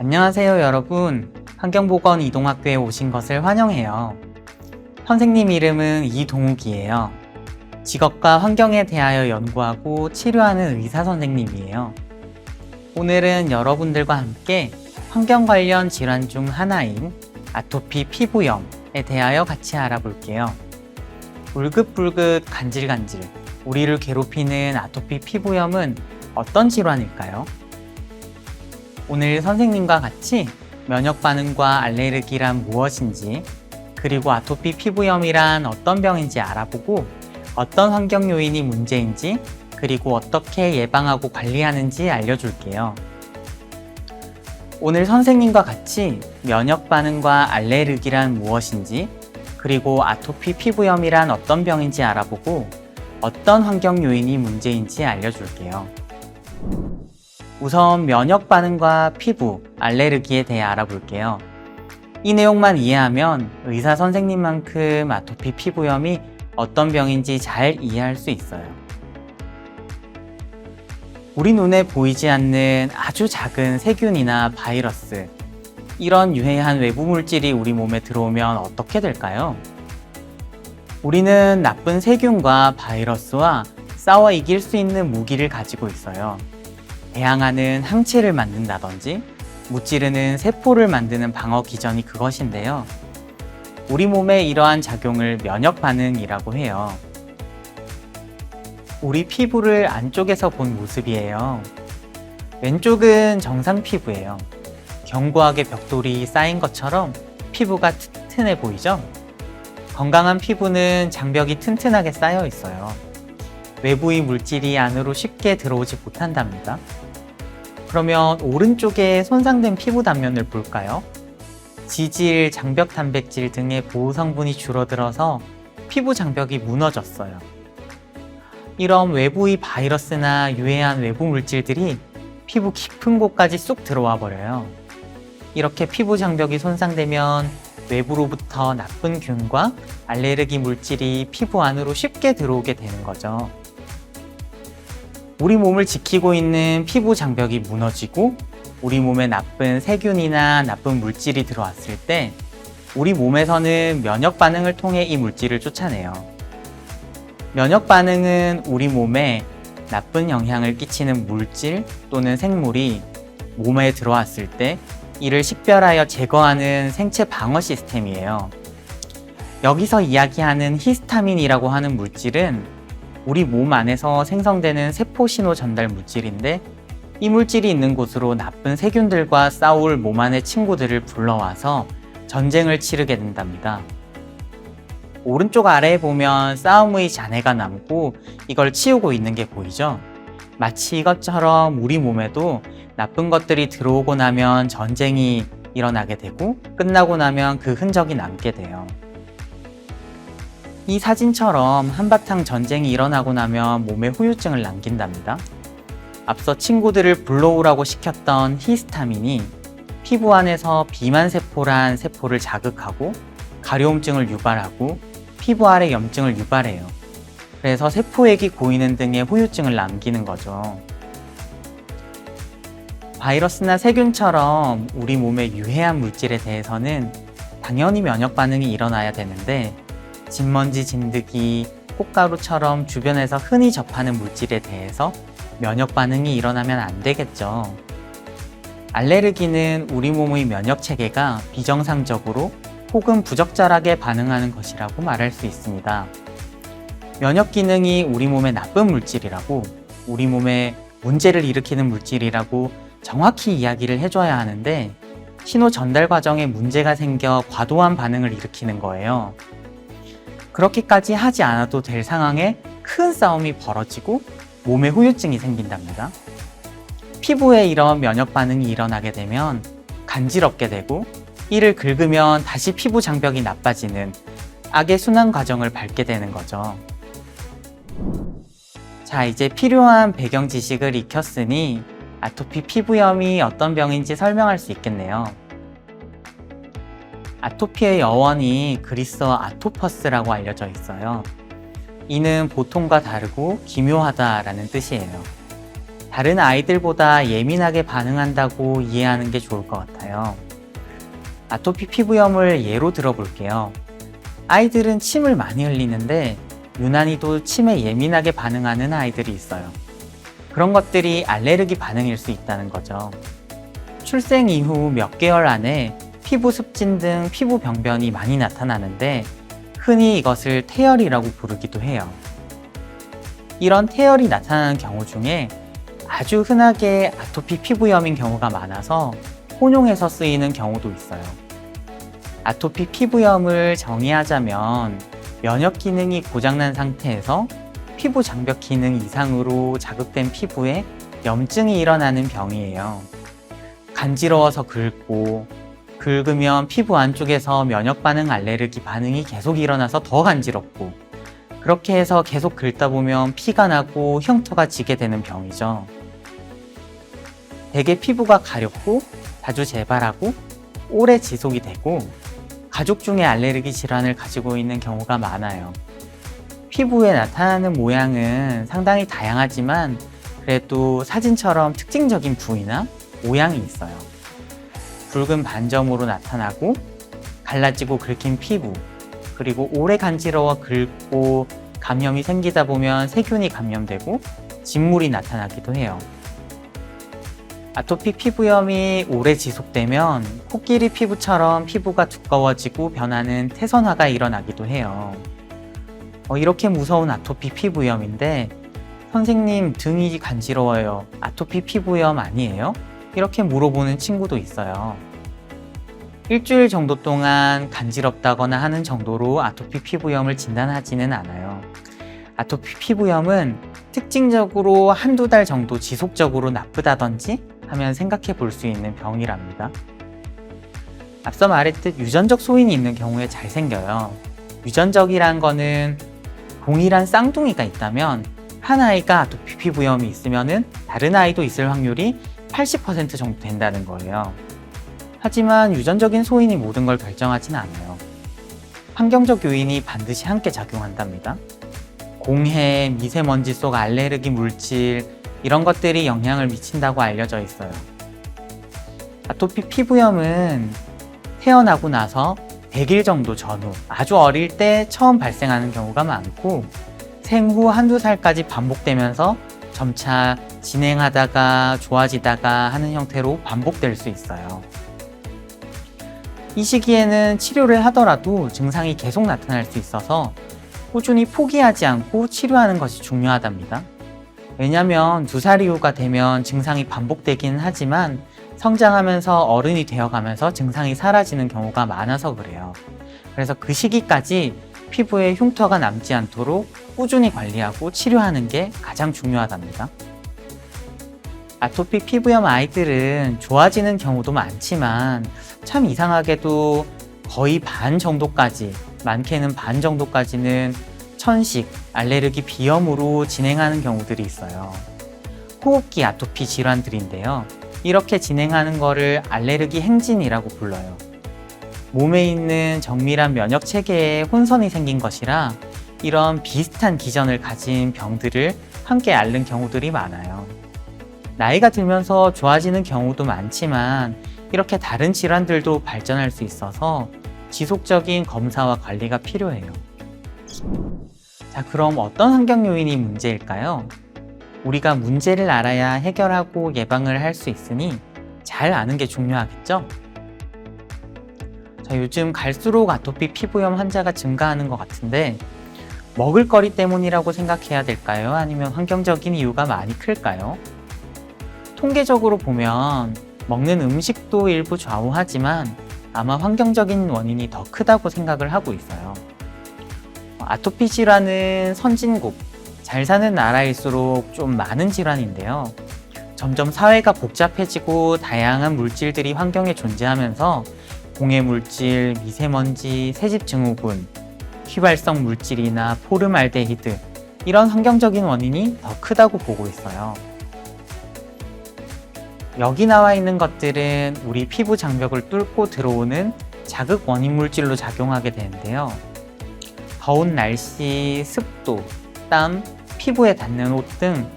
안녕하세요 여러분. 환경보건 이동학교에 오신 것을 환영해요. 선생님 이름은 이동욱이에요. 직업과 환경에 대하여 연구하고 치료하는 의사 선생님이에요. 오늘은 여러분들과 함께 환경 관련 질환 중 하나인 아토피 피부염에 대하여 같이 알아볼게요. 울긋불긋 간질간질 우리를 괴롭히는 아토피 피부염은 어떤 질환일까요? 오늘 선생님과 같이 면역 반응과 알레르기란 무엇인지, 그리고 아토피 피부염이란 어떤 병인지 알아보고 어떤 환경 요인이 문제인지, 그리고 어떻게 예방하고 관리하는지 알려줄게요. 오늘 선생님과 같이 면역 반응과 알레르기란 무엇인지, 그리고 아토피 피부염이란 어떤 병인지 알아보고 어떤 환경 요인이 문제인지 알려줄게요. 우선 면역 반응과 피부, 알레르기에 대해 알아볼게요. 이 내용만 이해하면 의사 선생님만큼 아토피 피부염이 어떤 병인지 잘 이해할 수 있어요. 우리 눈에 보이지 않는 아주 작은 세균이나 바이러스, 이런 유해한 외부 물질이 우리 몸에 들어오면 어떻게 될까요? 우리는 나쁜 세균과 바이러스와 싸워 이길 수 있는 무기를 가지고 있어요. 배양하는 항체를 만든다든지 무찌르는 세포를 만드는 방어 기전이 그것인데요. 우리 몸의 이러한 작용을 면역 반응이라고 해요. 우리 피부를 안쪽에서 본 모습이에요. 왼쪽은 정상 피부예요. 견고하게 벽돌이 쌓인 것처럼 피부가 튼튼해 보이죠? 건강한 피부는 장벽이 튼튼하게 쌓여 있어요. 외부의 물질이 안으로 쉽게 들어오지 못한답니다. 그러면 오른쪽에 손상된 피부 단면을 볼까요? 지질, 장벽 단백질 등의 보호 성분이 줄어들어서 피부 장벽이 무너졌어요. 이런 외부의 바이러스나 유해한 외부 물질들이 피부 깊은 곳까지 쏙 들어와 버려요. 이렇게 피부 장벽이 손상되면 외부로부터 나쁜 균과 알레르기 물질이 피부 안으로 쉽게 들어오게 되는 거죠. 우리 몸을 지키고 있는 피부 장벽이 무너지고 우리 몸에 나쁜 세균이나 나쁜 물질이 들어왔을 때 우리 몸에서는 면역 반응을 통해 이 물질을 쫓아내요. 면역 반응은 우리 몸에 나쁜 영향을 끼치는 물질 또는 생물이 몸에 들어왔을 때 이를 식별하여 제거하는 생체 방어 시스템이에요. 여기서 이야기하는 히스타민이라고 하는 물질은 우리 몸 안에서 생성되는 세포 신호 전달 물질인데, 이 물질이 있는 곳으로 나쁜 세균들과 싸울 몸 안의 친구들을 불러와서 전쟁을 치르게 된답니다. 오른쪽 아래에 보면 싸움의 잔해가 남고 이걸 치우고 있는 게 보이죠? 마치 이것처럼 우리 몸에도 나쁜 것들이 들어오고 나면 전쟁이 일어나게 되고 끝나고 나면 그 흔적이 남게 돼요. 이 사진처럼 한바탕 전쟁이 일어나고 나면 몸에 후유증을 남긴답니다. 앞서 친구들을 불러오라고 시켰던 히스타민이 피부 안에서 비만세포란 세포를 자극하고 가려움증을 유발하고 피부 아래 염증을 유발해요. 그래서 세포액이 고이는 등의 후유증을 남기는 거죠. 바이러스나 세균처럼 우리 몸의 유해한 물질에 대해서는 당연히 면역 반응이 일어나야 되는데, 진먼지, 진드기, 꽃가루처럼 주변에서 흔히 접하는 물질에 대해서 면역 반응이 일어나면 안 되겠죠. 알레르기는 우리 몸의 면역 체계가 비정상적으로 혹은 부적절하게 반응하는 것이라고 말할 수 있습니다. 면역 기능이 우리 몸에 나쁜 물질이라고, 우리 몸에 문제를 일으키는 물질이라고 정확히 이야기를 해줘야 하는데, 신호 전달 과정에 문제가 생겨 과도한 반응을 일으키는 거예요. 그렇게까지 하지 않아도 될 상황에 큰 싸움이 벌어지고 몸에 후유증이 생긴답니다. 피부에 이런 면역 반응이 일어나게 되면 간지럽게 되고, 이를 긁으면 다시 피부 장벽이 나빠지는 악의 순환 과정을 밟게 되는 거죠. 자, 이제 필요한 배경 지식을 익혔으니 아토피 피부염이 어떤 병인지 설명할 수 있겠네요. 아토피의 어원이 그리스어 아토퍼스라고 알려져 있어요. 이는 보통과 다르고 기묘하다라는 뜻이에요. 다른 아이들보다 예민하게 반응한다고 이해하는 게 좋을 것 같아요. 아토피 피부염을 예로 들어볼게요. 아이들은 침을 많이 흘리는데 유난히도 침에 예민하게 반응하는 아이들이 있어요. 그런 것들이 알레르기 반응일 수 있다는 거죠. 출생 이후 몇 개월 안에 피부 습진 등 피부 병변이 많이 나타나는데 흔히 이것을 태열이라고 부르기도 해요. 이런 태열이 나타나는 경우 중에 아주 흔하게 아토피 피부염인 경우가 많아서 혼용해서 쓰이는 경우도 있어요. 아토피 피부염을 정의하자면 면역 기능이 고장난 상태에서 피부 장벽 기능 이상으로 자극된 피부에 염증이 일어나는 병이에요. 간지러워서 긁으면 피부 안쪽에서 면역 반응 알레르기 반응이 계속 일어나서 더 간지럽고, 그렇게 해서 계속 긁다 보면 피가 나고 흉터가 지게 되는 병이죠. 대개 피부가 가렵고 자주 재발하고 오래 지속이 되고 가족 중에 알레르기 질환을 가지고 있는 경우가 많아요. 피부에 나타나는 모양은 상당히 다양하지만 그래도 사진처럼 특징적인 부위나 모양이 있어요. 붉은 반점으로 나타나고 갈라지고 긁힌 피부, 그리고 오래 간지러워 긁고 감염이 생기다 보면 세균이 감염되고 진물이 나타나기도 해요. 아토피 피부염이 오래 지속되면 코끼리 피부처럼 피부가 두꺼워지고 변하는 태선화가 일어나기도 해요. 이렇게 무서운 아토피 피부염인데 선생님 등이 간지러워요. 아토피 피부염 아니에요? 이렇게 물어보는 친구도 있어요. 일주일 정도 동안 간지럽다거나 하는 정도로 아토피 피부염을 진단하지는 않아요. 아토피 피부염은 특징적으로 한두 달 정도 지속적으로 나쁘다든지 하면 생각해 볼 수 있는 병이랍니다. 앞서 말했듯 유전적 소인이 있는 경우에 잘 생겨요. 유전적이란 거는 동일한 쌍둥이가 있다면 한 아이가 아토피 피부염이 있으면 다른 아이도 있을 확률이 80% 정도 된다는 거예요. 하지만 유전적인 소인이 모든 걸 결정하진 않아요. 환경적 요인이 반드시 함께 작용한답니다. 공해, 미세먼지 속 알레르기 물질, 이런 것들이 영향을 미친다고 알려져 있어요. 아토피 피부염은 태어나고 나서 100일 정도 전후, 아주 어릴 때 처음 발생하는 경우가 많고 생후 한두 살까지 반복되면서 점차 진행하다가 좋아지다가 하는 형태로 반복될 수 있어요. 이 시기에는 치료를 하더라도 증상이 계속 나타날 수 있어서 꾸준히 포기하지 않고 치료하는 것이 중요하답니다. 왜냐하면 2살 이후가 되면 증상이 반복되기는 하지만 성장하면서 어른이 되어가면서 증상이 사라지는 경우가 많아서 그래요. 그래서 그 시기까지 피부에 흉터가 남지 않도록 꾸준히 관리하고 치료하는 게 가장 중요하답니다. 아토피 피부염 아이들은 좋아지는 경우도 많지만 참 이상하게도 거의 반 정도까지, 많게는 반 정도까지는 천식, 알레르기 비염으로 진행하는 경우들이 있어요. 호흡기 아토피 질환들인데요. 이렇게 진행하는 거를 알레르기 행진이라고 불러요. 몸에 있는 정밀한 면역 체계에 혼선이 생긴 것이라 이런 비슷한 기전을 가진 병들을 함께 앓는 경우들이 많아요. 나이가 들면서 좋아지는 경우도 많지만 이렇게 다른 질환들도 발전할 수 있어서 지속적인 검사와 관리가 필요해요. 자, 그럼 어떤 환경 요인이 문제일까요? 우리가 문제를 알아야 해결하고 예방을 할 수 있으니 잘 아는 게 중요하겠죠? 자, 요즘 갈수록 아토피 피부염 환자가 증가하는 것 같은데 먹을거리 때문이라고 생각해야 될까요? 아니면 환경적인 이유가 많이 클까요? 통계적으로 보면 먹는 음식도 일부 좌우하지만 아마 환경적인 원인이 더 크다고 생각을 하고 있어요. 아토피 질환은 선진국, 잘 사는 나라일수록 좀 많은 질환인데요. 점점 사회가 복잡해지고 다양한 물질들이 환경에 존재하면서 공해 물질, 미세먼지, 새집 증후군, 휘발성 물질이나 포름알데히드, 이런 환경적인 원인이 더 크다고 보고 있어요. 여기 나와 있는 것들은 우리 피부 장벽을 뚫고 들어오는 자극 원인 물질로 작용하게 되는데요. 더운 날씨, 습도, 땀, 피부에 닿는 옷 등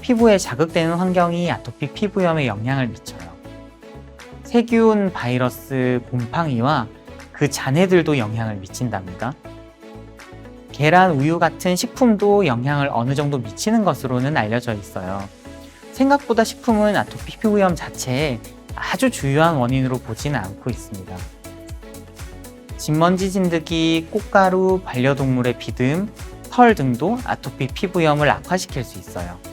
피부에 자극되는 환경이 아토피 피부염에 영향을 미쳐요. 세균, 바이러스, 곰팡이와 그 잔해들도 영향을 미친답니다. 계란, 우유 같은 식품도 영향을 어느 정도 미치는 것으로는 알려져 있어요. 생각보다 식품은 아토피 피부염 자체에 아주 주요한 원인으로 보지는 않고 있습니다. 진먼지 진드기, 꽃가루, 반려동물의 비듬, 털 등도 아토피 피부염을 악화시킬 수 있어요.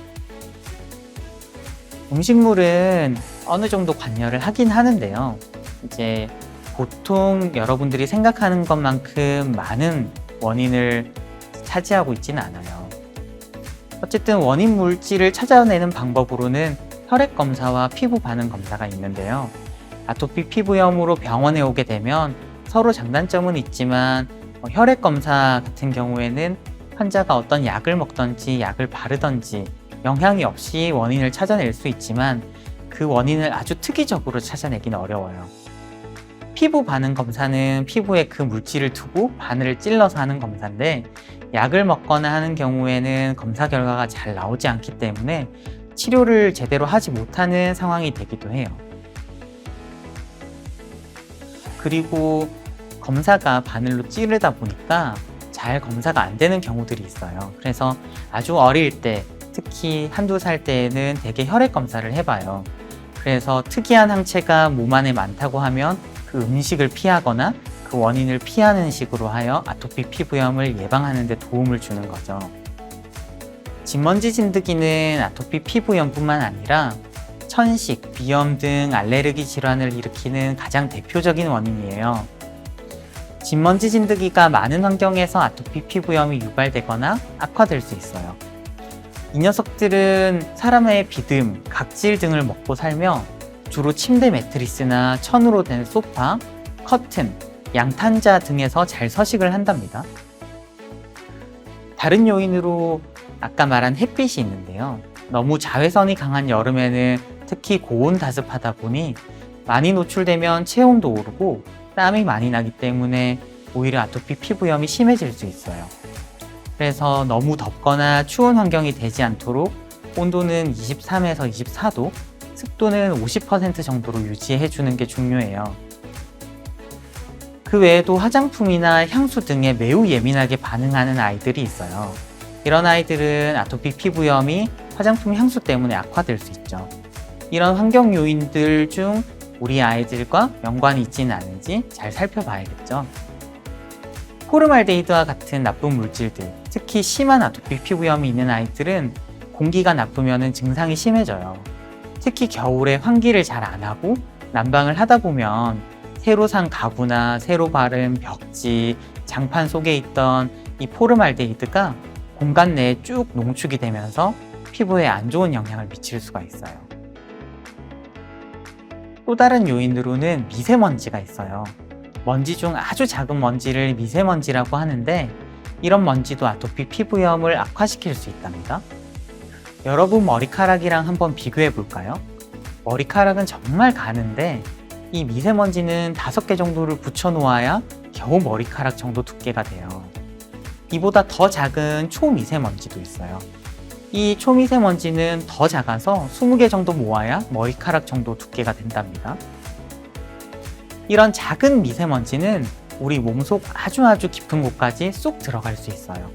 음식물은 어느 정도 관여를 하긴 하는데요. 이제 보통 여러분들이 생각하는 것만큼 많은 원인을 차지하고 있지는 않아요. 어쨌든 원인 물질을 찾아내는 방법으로는 혈액 검사와 피부 반응 검사가 있는데요. 아토피 피부염으로 병원에 오게 되면 서로 장단점은 있지만 혈액 검사 같은 경우에는 환자가 어떤 약을 먹던지 약을 바르던지 영향이 없이 원인을 찾아낼 수 있지만 그 원인을 아주 특이적으로 찾아내기는 어려워요. 피부 반응 검사는 피부에 그 물질을 두고 바늘을 찔러서 하는 검사인데 약을 먹거나 하는 경우에는 검사 결과가 잘 나오지 않기 때문에 치료를 제대로 하지 못하는 상황이 되기도 해요. 그리고 검사가 바늘로 찌르다 보니까 잘 검사가 안 되는 경우들이 있어요. 그래서 아주 어릴 때, 특히 한두 살 때에는 대개 혈액 검사를 해봐요. 그래서 특이한 항체가 몸 안에 많다고 하면 그 음식을 피하거나 그 원인을 피하는 식으로 하여 아토피 피부염을 예방하는 데 도움을 주는 거죠. 진먼지 진드기는 아토피 피부염뿐만 아니라 천식, 비염 등 알레르기 질환을 일으키는 가장 대표적인 원인이에요. 진먼지 진드기가 많은 환경에서 아토피 피부염이 유발되거나 악화될 수 있어요. 이 녀석들은 사람의 비듬, 각질 등을 먹고 살며 주로 침대 매트리스나 천으로 된 소파, 커튼, 양탄자 등에서 잘 서식을 한답니다. 다른 요인으로 아까 말한 햇빛이 있는데요. 너무 자외선이 강한 여름에는 특히 고온다습하다 보니 많이 노출되면 체온도 오르고 땀이 많이 나기 때문에 오히려 아토피 피부염이 심해질 수 있어요. 그래서 너무 덥거나 추운 환경이 되지 않도록 온도는 23에서 24도, 습도는 50% 정도로 유지해 주는 게 중요해요. 그 외에도 화장품이나 향수 등에 매우 예민하게 반응하는 아이들이 있어요. 이런 아이들은 아토피 피부염이 화장품, 향수 때문에 악화될 수 있죠. 이런 환경 요인들 중 우리 아이들과 연관이 있지는 않은지 잘 살펴봐야겠죠. 포름알데히드와 같은 나쁜 물질들, 특히 심한 아토피 피부염이 있는 아이들은 공기가 나쁘면 증상이 심해져요. 특히 겨울에 환기를 잘 안 하고 난방을 하다 보면 새로 산 가구나 새로 바른 벽지, 장판 속에 있던 이 포름알데히드가 공간 내에 쭉 농축이 되면서 피부에 안 좋은 영향을 미칠 수가 있어요. 또 다른 요인으로는 미세먼지가 있어요. 먼지 중 아주 작은 먼지를 미세먼지라고 하는데 이런 먼지도 아토피 피부염을 악화시킬 수 있답니다. 여러분 머리카락이랑 한번 비교해 볼까요? 머리카락은 정말 가는데 이 미세먼지는 5개 정도를 붙여 놓아야 겨우 머리카락 정도 두께가 돼요. 이보다 더 작은 초미세먼지도 있어요. 이 초미세먼지는 더 작아서 20개 정도 모아야 머리카락 정도 두께가 된답니다. 이런 작은 미세먼지는 우리 몸속 아주 깊은 곳까지 쏙 들어갈 수 있어요.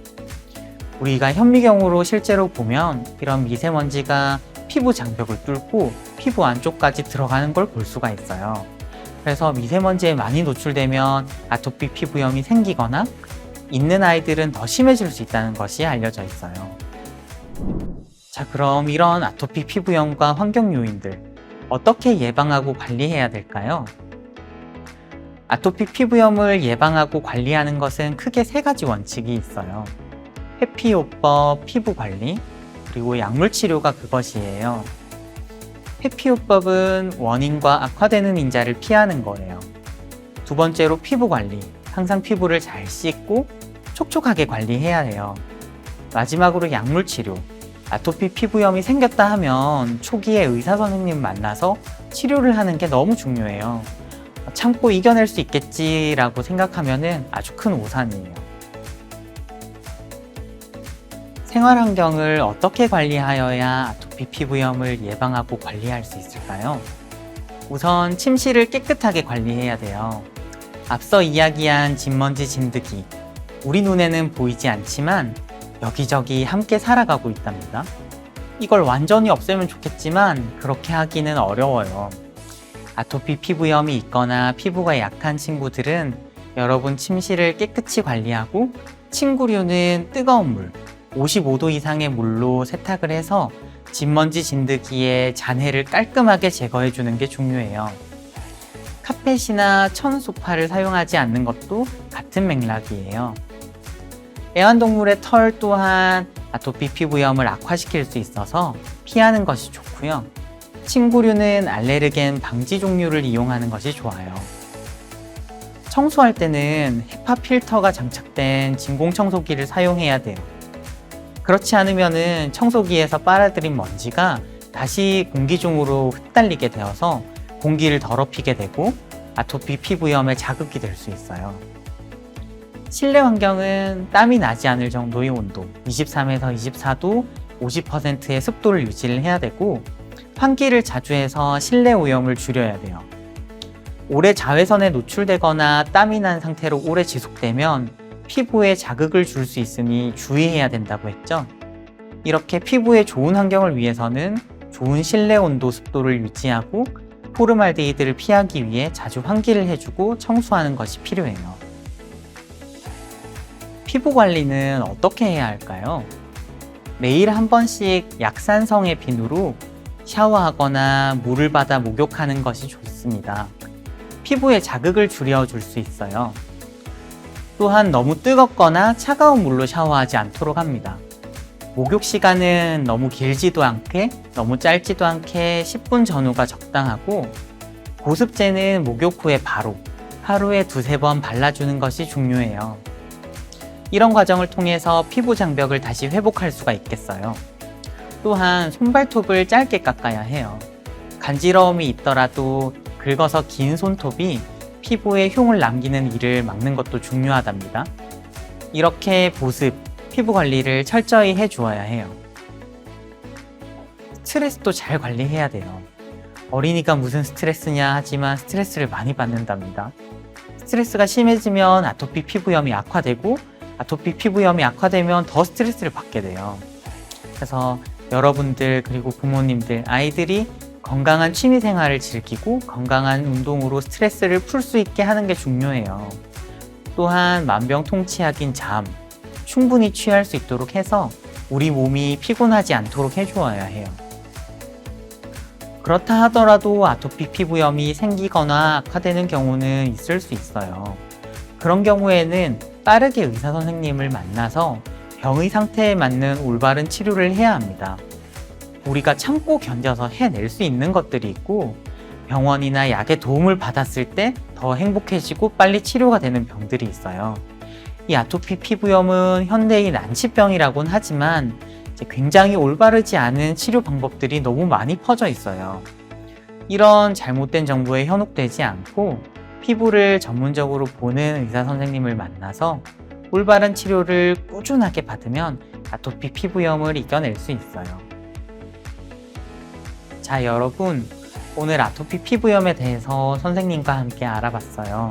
우리가 현미경으로 실제로 보면 이런 미세먼지가 피부 장벽을 뚫고 피부 안쪽까지 들어가는 걸 볼 수가 있어요. 그래서 미세먼지에 많이 노출되면 아토피 피부염이 생기거나 있는 아이들은 더 심해질 수 있다는 것이 알려져 있어요. 자, 그럼 이런 아토피 피부염과 환경 요인들 어떻게 예방하고 관리해야 될까요? 아토피 피부염을 예방하고 관리하는 것은 크게 3가지 원칙이 있어요. 회피요법, 피부관리, 그리고 약물치료가 그것이에요. 회피요법은 원인과 악화되는 인자를 피하는 거예요. 두 번째로 피부관리, 항상 피부를 잘 씻고 촉촉하게 관리해야 해요. 마지막으로 약물치료, 아토피 피부염이 생겼다 하면 초기에 의사 선생님 만나서 치료를 하는 게 너무 중요해요. 참고 이겨낼 수 있겠지라고 생각하면 아주 큰 오산이에요. 생활 환경을 어떻게 관리하여야 아토피 피부염을 예방하고 관리할 수 있을까요? 우선 침실을 깨끗하게 관리해야 돼요. 앞서 이야기한 진먼지 진드기, 우리 눈에는 보이지 않지만 여기저기 함께 살아가고 있답니다. 이걸 완전히 없애면 좋겠지만 그렇게 하기는 어려워요. 아토피 피부염이 있거나 피부가 약한 친구들은 여러분 침실을 깨끗이 관리하고 침구류는 뜨거운 물, 55도 이상의 물로 세탁을 해서 진먼지 진드기의 잔해를 깔끔하게 제거해 주는 게 중요해요. 카펫이나 천 소파를 사용하지 않는 것도 같은 맥락이에요. 애완동물의 털 또한 아토피 피부염을 악화시킬 수 있어서 피하는 것이 좋고요. 침구류는 알레르겐 방지 종류를 이용하는 것이 좋아요. 청소할 때는 헤파 필터가 장착된 진공 청소기를 사용해야 돼요. 그렇지 않으면 청소기에서 빨아들인 먼지가 다시 공기 중으로 흩달리게 되어서 공기를 더럽히게 되고 아토피 피부염에 자극이 될 수 있어요. 실내 환경은 땀이 나지 않을 정도의 온도, 23에서 24도, 50%의 습도를 유지를 해야 되고 환기를 자주 해서 실내 오염을 줄여야 돼요. 오래 자외선에 노출되거나 땀이 난 상태로 오래 지속되면 피부에 자극을 줄 수 있으니 주의해야 된다고 했죠. 이렇게 피부에 좋은 환경을 위해서는 좋은 실내 온도 습도를 유지하고 포름알데히드를 피하기 위해 자주 환기를 해주고 청소하는 것이 필요해요. 피부 관리는 어떻게 해야 할까요? 매일 한 번씩 약산성의 비누로 샤워하거나 물을 받아 목욕하는 것이 좋습니다. 피부에 자극을 줄여줄 수 있어요. 또한 너무 뜨겁거나 차가운 물로 샤워하지 않도록 합니다. 목욕 시간은 너무 길지도 않게 너무 짧지도 않게 10분 전후가 적당하고 보습제는 목욕 후에 바로 하루에 2-3번 발라주는 것이 중요해요. 이런 과정을 통해서 피부 장벽을 다시 회복할 수가 있겠어요. 또한 손발톱을 짧게 깎아야 해요. 간지러움이 있더라도 긁어서 긴 손톱이 피부에 흉을 남기는 일을 막는 것도 중요하답니다. 이렇게 보습, 피부 관리를 철저히 해주어야 해요. 스트레스도 잘 관리해야 돼요. 어린이가 무슨 스트레스냐 하지만 스트레스를 많이 받는답니다. 스트레스가 심해지면 아토피 피부염이 악화되고 아토피 피부염이 악화되면 더 스트레스를 받게 돼요. 그래서 여러분들 그리고 부모님들, 아이들이 건강한 취미 생활을 즐기고 건강한 운동으로 스트레스를 풀 수 있게 하는 게 중요해요. 또한 만병통치약인 잠, 충분히 취할 수 있도록 해서 우리 몸이 피곤하지 않도록 해주어야 해요. 그렇다 하더라도 아토피 피부염이 생기거나 악화되는 경우는 있을 수 있어요. 그런 경우에는 빠르게 의사 선생님을 만나서 병의 상태에 맞는 올바른 치료를 해야 합니다. 우리가 참고 견뎌서 해낼 수 있는 것들이 있고 병원이나 약의 도움을 받았을 때 더 행복해지고 빨리 치료가 되는 병들이 있어요. 이 아토피 피부염은 현대의 난치병이라고는 하지만 굉장히 올바르지 않은 치료 방법들이 너무 많이 퍼져 있어요. 이런 잘못된 정보에 현혹되지 않고 피부를 전문적으로 보는 의사 선생님을 만나서 올바른 치료를 꾸준하게 받으면 아토피 피부염을 이겨낼 수 있어요. 자, 여러분, 오늘 아토피 피부염에 대해서 선생님과 함께 알아봤어요.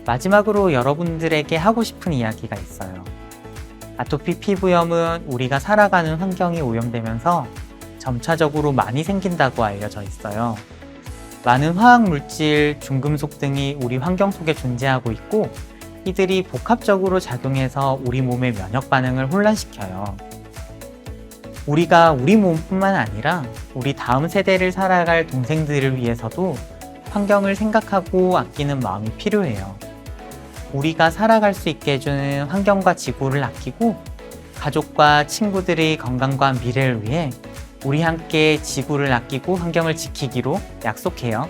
마지막으로 여러분들에게 하고 싶은 이야기가 있어요. 아토피 피부염은 우리가 살아가는 환경이 오염되면서 점차적으로 많이 생긴다고 알려져 있어요. 많은 화학물질, 중금속 등이 우리 환경 속에 존재하고 있고 이들이 복합적으로 작용해서 우리 몸의 면역 반응을 혼란시켜요. 우리가 우리 몸뿐만 아니라 우리 다음 세대를 살아갈 동생들을 위해서도 환경을 생각하고 아끼는 마음이 필요해요. 우리가 살아갈 수 있게 해주는 환경과 지구를 아끼고 가족과 친구들의 건강과 미래를 위해 우리 함께 지구를 아끼고 환경을 지키기로 약속해요.